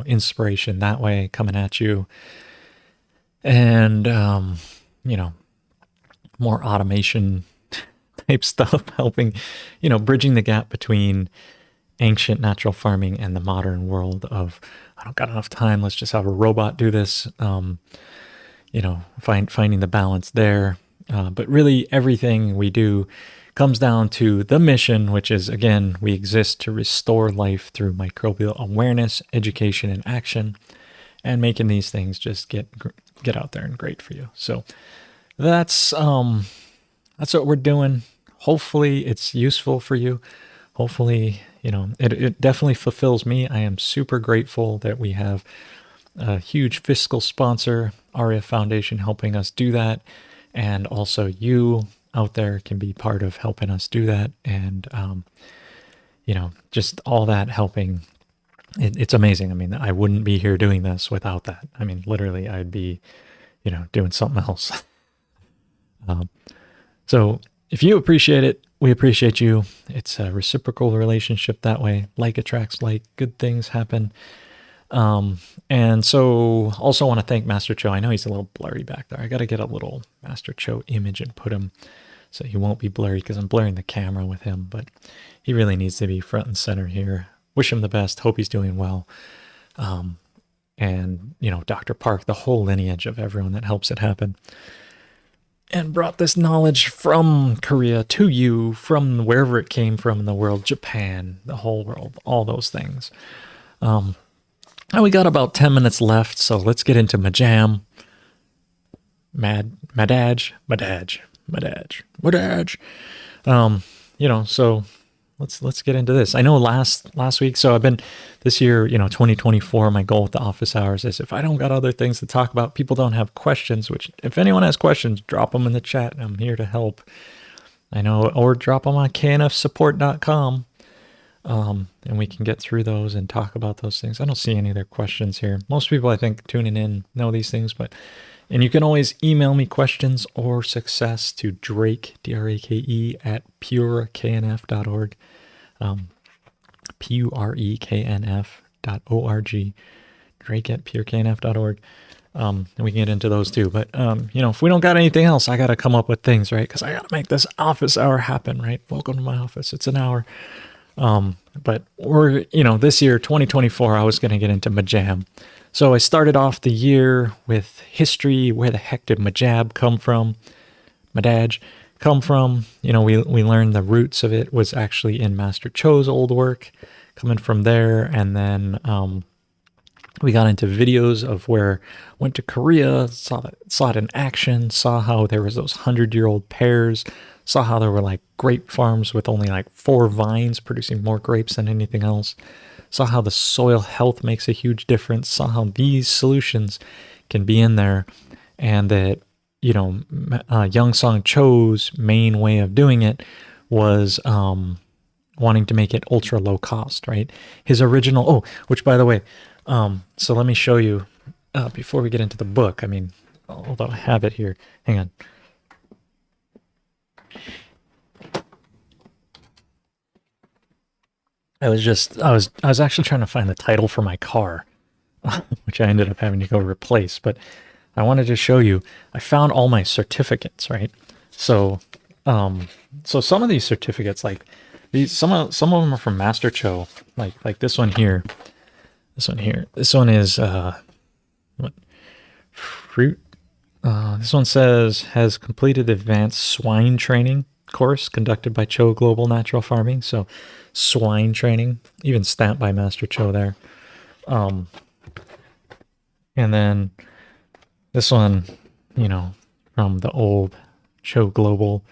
[SPEAKER 1] inspiration that way coming at you. And, more automation type stuff, helping, bridging the gap between ancient natural farming and the modern world of, I don't got enough time, let's just have a robot do this. Finding the balance there. But really, everything we do comes down to the mission, which is, again, we exist to restore life through microbial awareness, education, and action, and making these things just get out there and great for you. So that's what we're doing. Hopefully, it's useful for you. Hopefully, it definitely fulfills me. I am super grateful that we have a huge fiscal sponsor, ARIA Foundation, helping us do that. And also you out there can be part of helping us do that. And, just all that helping. It's amazing. I mean, I wouldn't be here doing this without that. I mean, literally, I'd be, doing something else. So if you appreciate it, we appreciate you. It's a reciprocal relationship that way. Like attracts like, good things happen. And so also want to thank Master Cho. I know he's a little blurry back there. I got to get a little Master Cho image and put him so he won't be blurry because I'm blurring the camera with him, but he really needs to be front and center here. Wish him the best. Hope he's doing well. And Dr. Park, the whole lineage of everyone that helps it happen. And brought this knowledge from Korea to you, from wherever it came from in the world, Japan, the whole world, all those things. And we got about 10 minutes left, so let's get into Majam. Madaj. So let's get into this. I know last week, so I've been this year, 2024, my goal with the office hours is if I don't got other things to talk about, people don't have questions, which if anyone has questions, drop them in the chat. I'm here to help. I know, or drop them on knfsupport.com. And we can get through those and talk about those things. I don't see any other questions here. Most people, I think, tuning in know these things, and you can always email me questions or success to Drake, D-R-A-K-E, at pureknf.org, pureknf.org, Drake at pureknf.org. And we can get into those too. But, if we don't got anything else, I got to come up with things, right? Because I got to make this office hour happen, right? Welcome to my office. It's an hour. But we're, this year, 2024, I was going to get into Majam. So I started off the year with history. Where the heck did Majab come from? Madaj come from? We learned the roots of it was actually in Master Cho's old work, coming from there. And then, we got into videos of where went to Korea, saw it in action, saw how there was those 100-year-old pears, saw how there were like grape farms with only like 4 vines producing more grapes than anything else, saw how the soil health makes a huge difference, saw how these solutions can be in there, and that, Young Song Cho's main way of doing it was wanting to make it ultra low cost, right? His original, which by the way, so let me show you before we get into the book. I mean, although I have it here, hang on. I was actually trying to find the title for my car, which I ended up having to go replace, but I wanted to show you, I found all my certificates, right? So, so some of these certificates, like these, some of them are from Master Cho, like this one here. This one is, what? Fruit. This one says, has completed advanced swine training course conducted by Cho Global Natural Farming. So swine training, even stamped by Master Cho there. And then this one, from the old Cho Global,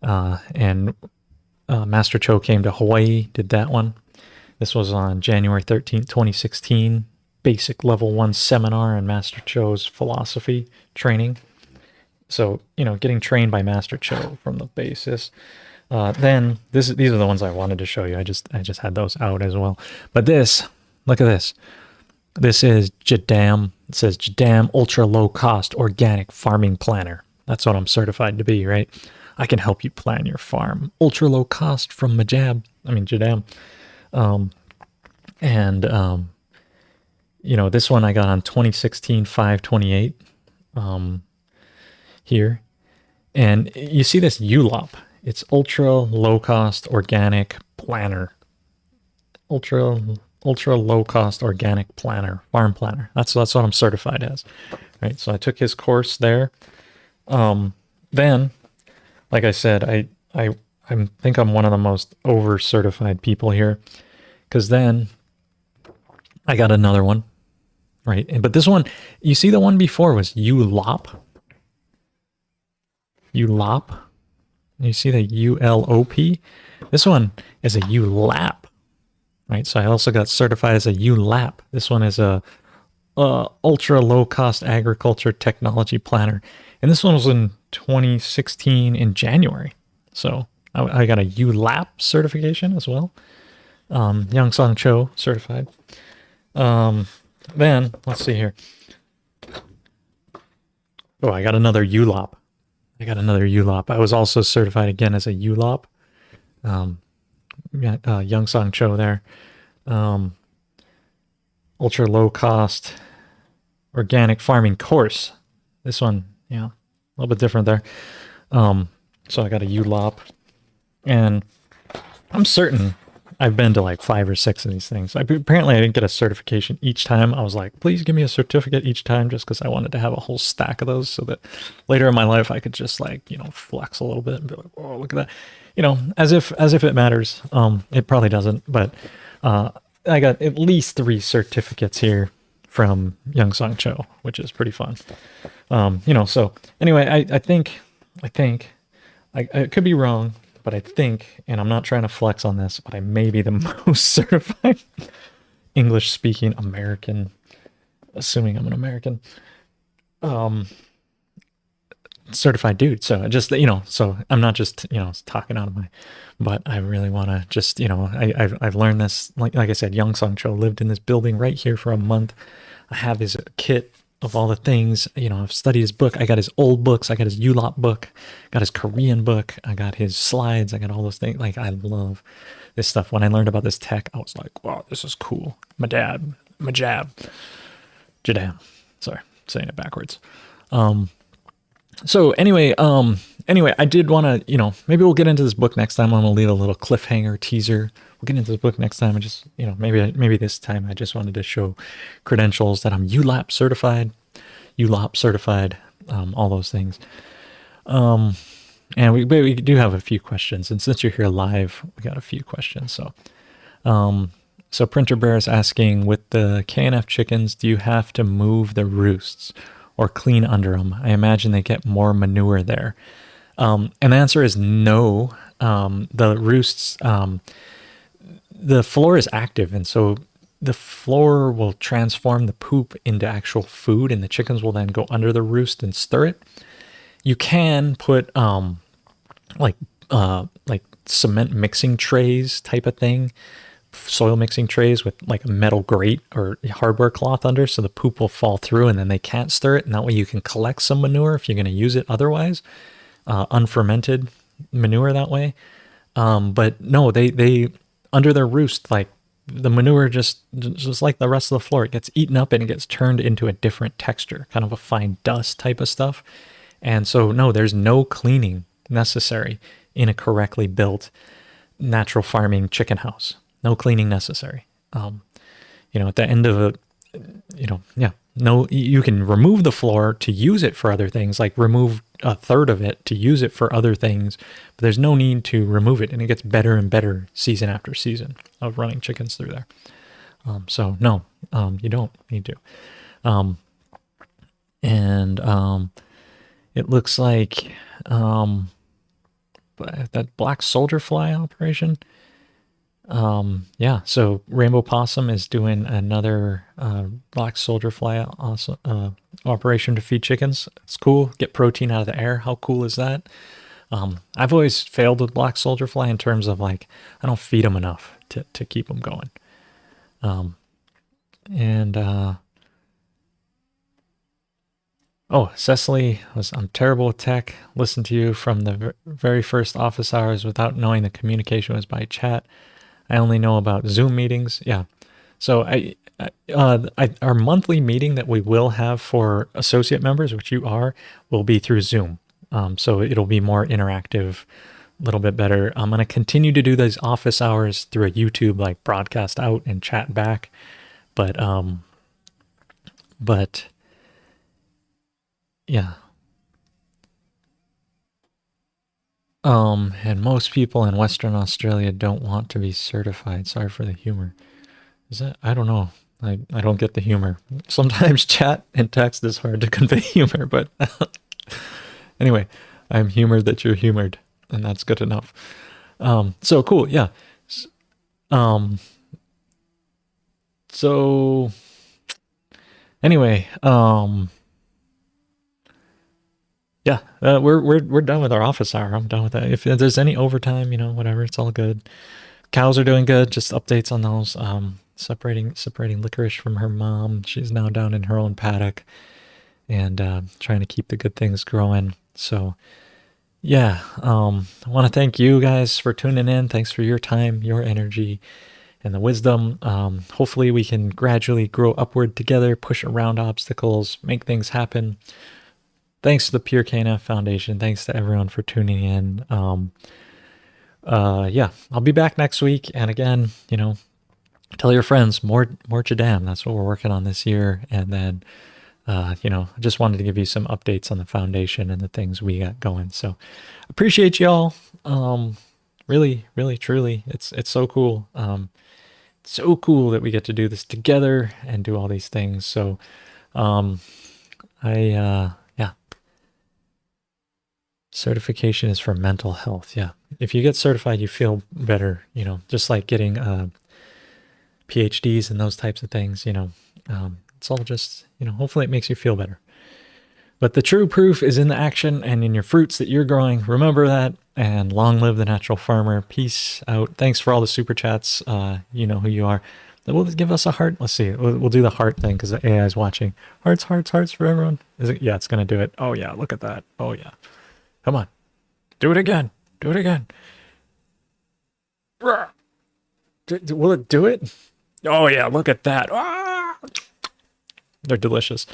[SPEAKER 1] and Master Cho came to Hawaii, did that one. This was on January 13th, 2016, basic level 1 seminar in Master Cho's philosophy training. So, getting trained by Master Cho from the basis. Then these are the ones I wanted to show you. I just had those out as well. But look at this. This is Jadam. It says Jadam Ultra Low Cost Organic Farming Planner. That's what I'm certified to be, right? I can help you plan your farm. Ultra low cost from Jadam. This one I got on 2016-5/28 here. And you see this ULOP. It's ultra low cost organic planner. ultra ultra low cost organic planner, farm planner. That's what I'm certified as. Right. So I took his course there. Then, like I said, I think I'm one of the most over certified people here, because then I got another one. Right. But this one, you see, the one before was ULOP. ULOP. You see the ULOP? This one is a ULAP. Right. So I also got certified as a ULAP. This one is a ultra low cost agriculture technology planner. And this one was in 2016 in January. So I got a ULAP certification as well. Young Song Cho certified. Then let's see here. Oh, I got another ULOP. I was also certified again as a ULOP. Young Song Cho there. Ultra low cost organic farming course. This one, yeah, a little bit different there. So I got a ULOP, and I'm certain I've been to like 5 or 6 of these things. Apparently I didn't get a certification each time. I was like, please give me a certificate each time, just because I wanted to have a whole stack of those so that later in my life I could just like, flex a little bit and be like, oh, look at that. As if it matters. It probably doesn't, but I got at least 3 certificates here from Young Song Cho, which is pretty fun. So anyway, I think I could be wrong, but I think, and I'm not trying to flex on this, but I may be the most certified English speaking American, assuming I'm an American, certified dude. So I just, so I'm not just, talking out of my butt. I really want to just, I've learned this, like I said, Young Song Cho lived in this building right here for a month. I have his kit of all the things, I've studied his book. I got his old books. I got his ULOP book, got his Korean book. I got his slides. I got all those things. Like, I love this stuff. When I learned about this tech, I was like, wow, this is cool. Jadam. Sorry, saying it backwards. So anyway, I did want to, maybe we'll get into this book next time. I'm going to leave a little cliffhanger teaser. We'll get into this book next time. I just, maybe this time I just wanted to show credentials that I'm ULOP certified, all those things. And we do have a few questions. And since you're here live, we got a few questions. So Printer Bear is asking, with the KNF chickens, do you have to move the roosts or clean under them? I imagine they get more manure there. And the answer is no. The roosts, the floor is active, and so the floor will transform the poop into actual food, and the chickens will then go under the roost and stir it. You can put like cement mixing trays type of thing, soil mixing trays with like a metal grate or hardware cloth under, so the poop will fall through and then they can't stir it, and that way you can collect some manure if you're going to use it otherwise, unfermented manure that way. But no, they under their roost, like the manure just like the rest of the floor, it gets eaten up and it gets turned into a different texture, kind of a fine dust type of stuff. And so no, there's no cleaning necessary in a correctly built natural farming chicken house. No cleaning necessary. At the end of you can remove the floor to use it for other things, like remove a third of it to use it for other things, but there's no need to remove it, and it gets better and better season after season of running chickens through there. So no, you don't need to. It looks like that black soldier fly operation. So Rainbow Possum is doing another black soldier fly operation to feed chickens. It's cool. Get protein out of the air. How cool is that? I've always failed with black soldier fly in terms of like, I don't feed them enough to keep them going. Cecily was, I'm terrible with tech. Listened to you from the very first office hours without knowing the communication was by chat. I only know about Zoom meetings. Yeah. So our monthly meeting that we will have for associate members, which you are, will be through Zoom. So it'll be more interactive, little bit better. I'm going to continue to do these office hours through a YouTube like broadcast out and chat back. But yeah. And most people in Western Australia don't want to be certified. Sorry for the humor. Is that, I don't know. I don't get the humor. Sometimes chat and text is hard to convey humor, but anyway, I'm humored that you're humored, and that's good enough. So cool, yeah. So anyway, yeah, we're done with our office hour. I'm done with that. If there's any overtime, whatever, it's all good. Cows are doing good. Just updates on those. Separating licorice from her mom. She's now down in her own paddock, and trying to keep the good things growing. So yeah, I want to thank you guys for tuning in. Thanks for your time, your energy, and the wisdom. Hopefully we can gradually grow upward together, push around obstacles, make things happen. Thanks to the Pure KNF Foundation. Thanks to everyone for tuning in. Yeah, I'll be back next week. And again, tell your friends, more Jadam. That's what we're working on this year. And then, I just wanted to give you some updates on the foundation and the things we got going. So appreciate y'all. Really, really, truly. It's so cool. So cool that we get to do this together and do all these things. So, yeah. Certification is for mental health. Yeah. If you get certified, you feel better, just like getting PhDs and those types of things, it's all just, hopefully it makes you feel better. But the true proof is in the action and in your fruits that you're growing. Remember that, and long live the natural farmer. Peace out. Thanks for all the super chats. You know who you are. We'll give us a heart. Let's see. We'll do the heart thing because the AI is watching. Hearts, hearts, hearts for everyone. Is it? Yeah, it's going to do it. Oh, yeah. Look at that. Oh, yeah. Come on. Do it again. Do it again. Will it do it? Oh, yeah. Look at that. They're delicious.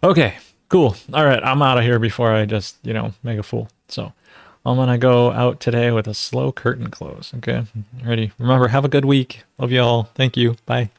[SPEAKER 1] Okay. Cool. All right. I'm out of here before I just, make a fool. So I'm going to go out today with a slow curtain close. Okay. Ready? Remember, have a good week. Love you all. Thank you. Bye.